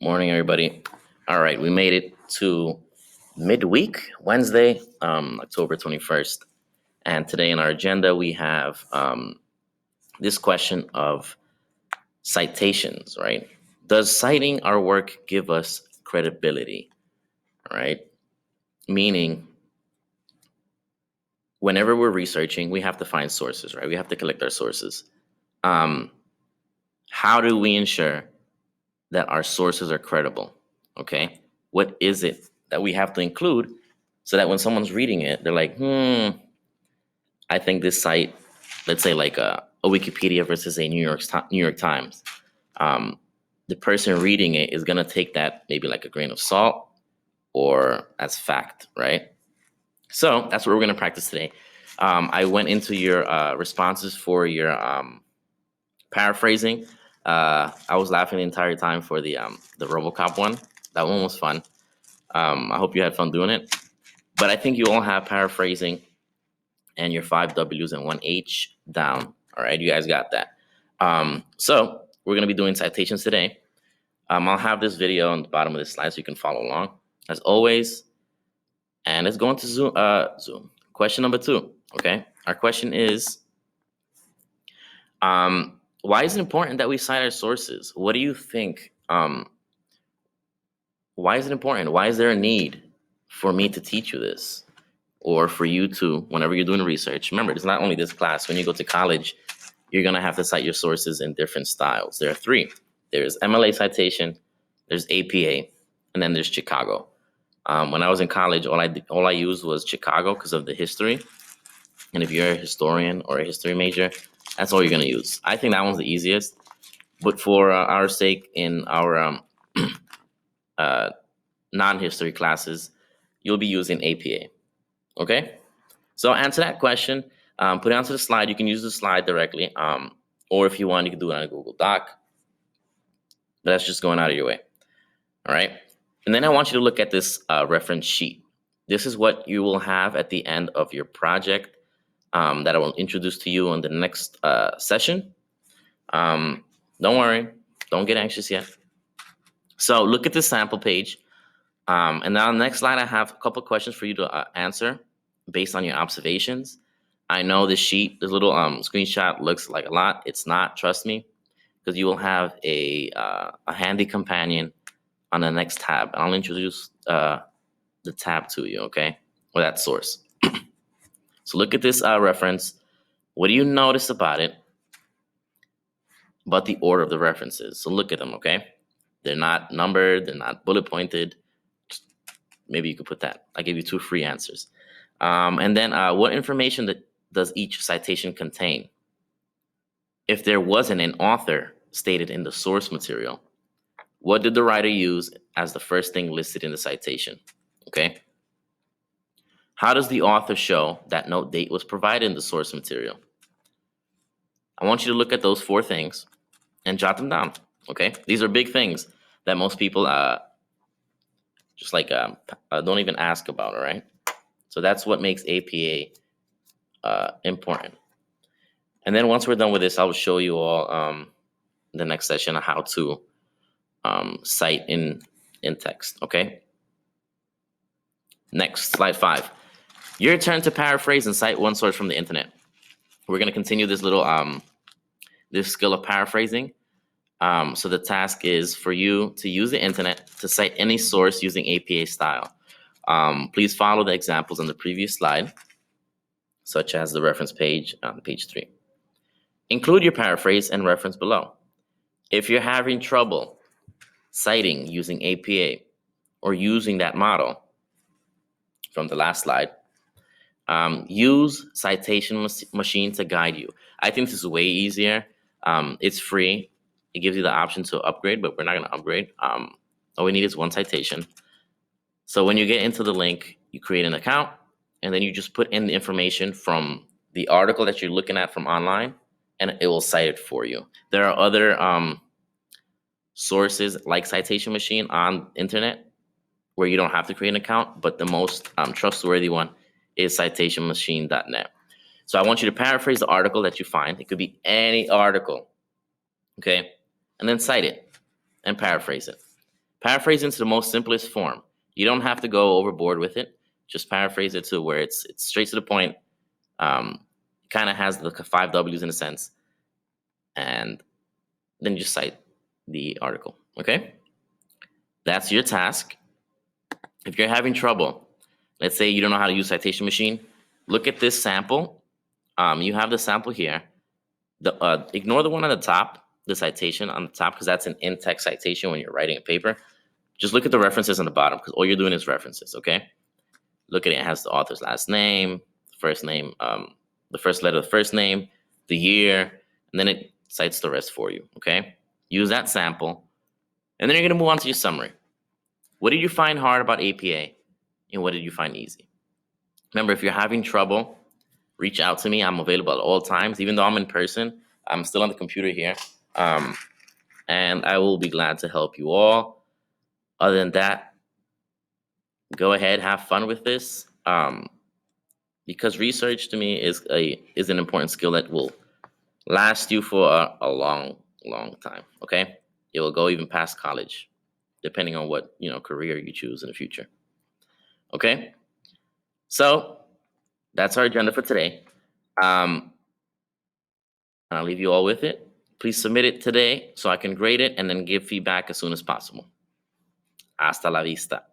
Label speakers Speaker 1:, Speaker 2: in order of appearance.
Speaker 1: Morning, everybody. All right, we made it to midweek, Wednesday, October 21st. And today in our agenda, we have this question of citations, right? Does citing our work give us credibility, right? Meaning, whenever we're researching, we have to find sources, right? We have to collect our sources. Um, how do we ensure that our sources are credible? Okay. What is it that we have to include so that when someone's reading it, they're like, I think this site, let's say like a Wikipedia versus a New York Times, um, the person reading it is gonna take that maybe like a grain of salt or as fact, right? So that's what we're gonna practice today. I went into your responses for your paraphrasing. I was laughing the entire time for the RoboCop one. That one was fun. I hope you had fun doing it. But I think you all have paraphrasing and your 5 W's and 1 H down. All right, you guys got that. So we're gonna be doing citations today. I'll have this video on the bottom of this slide so you can follow along, as always. And let's go into Zoom. Zoom. Question number 2. Okay, our question is, why is it important that we cite our sources? What do you think? Why is it important? Why is there a need for me to teach you this? Or for you to, whenever you're doing research, remember, it's not only this class. When you go to college, you're going to have to cite your sources in different styles. There are 3. There's MLA citation, there's APA, and then there's Chicago. When I was in college, all I used was Chicago because of the history. And if you're a historian or a history major, that's all you're going to use. I think that one's the easiest. But for our sake, in our non-history classes, you'll be using APA. Okay? So answer that question. Put it onto the slide. You can use the slide directly. Or if you want, you can do it on a Google Doc. But that's just going out of your way. All right? And then I want you to look at this reference sheet. This is what you will have at the end of your project that I will introduce to you on the next session. Don't worry. Don't get anxious yet. So look at the sample page. And now on the next slide, I have a couple questions for you to answer based on your observations. I know this sheet, this little screenshot looks like a lot. It's not, trust me, because you will have a handy companion on the next tab. And I'll introduce the tab to you, okay, or that source. So look at this reference. What do you notice about it? About the order of the references. So look at them, okay? They're not numbered. They're not bullet pointed. Maybe you could put that. I gave you 2 free answers. And then what information does each citation contain? If there wasn't an author stated in the source material, what did the writer use as the first thing listed in the citation? Okay. How does the author show that no date was provided in the source material? I want you to look at those 4 things and jot them down. Okay. These are big things that most people just like don't even ask about. All right. So that's what makes APA important. And then once we're done with this, I will show you all the next session on how to cite in text. Okay. Next, slide 5. Your turn to paraphrase and cite one source from the internet. We're going to continue this little this skill of paraphrasing. So the task is for you to use the internet to cite any source using APA style. Please follow the examples on the previous slide, such as the reference page on page 3. Include your paraphrase and reference below. If you're having trouble citing using APA or using that model from the last slide, use Citation Machine to guide you. I think this is way easier. It's free. It gives you the option to upgrade, but we're not going to upgrade. All we need is 1 citation. So when you get into the link, you create an account, and then you just put in the information from the article that you're looking at from online, and it will cite it for you. There are other sources like Citation Machine on internet where you don't have to create an account, but the most trustworthy one is citationmachine.net. So I want you to paraphrase the article that you find. It could be any article, okay? And then cite it and paraphrase it. Paraphrase into the most simplest form. You don't have to go overboard with it. Just paraphrase it to where it's straight to the point. Kind of has the 5 W's in a sense, and then you just cite the article. Okay, that's your task. If you're having trouble, let's say you don't know how to use citation machine, look at this sample. You have the sample here. Ignore the one on the top, the citation on the top, because that's an in-text citation when you're writing a paper. Just look at the references on the bottom, because all you're doing is references, okay? Look at it. It has the author's last name, first name, the first letter of the first name, the year, and then it cites the rest for you, okay? Use that sample, and then you're gonna move on to your summary. What did you find hard about APA, and what did you find easy? Remember, if you're having trouble, reach out to me. I'm available at all times. Even though I'm in person, I'm still on the computer here. And I will be glad to help you all. Other than that, go ahead, have fun with this. Because research to me is an important skill that will last you for a long, long time. Okay, it will go even past college, depending on what career you choose in the future. Okay, so that's our agenda for today. I'll leave you all with it. Please submit it today so I can grade it and then give feedback as soon as possible. Hasta la vista.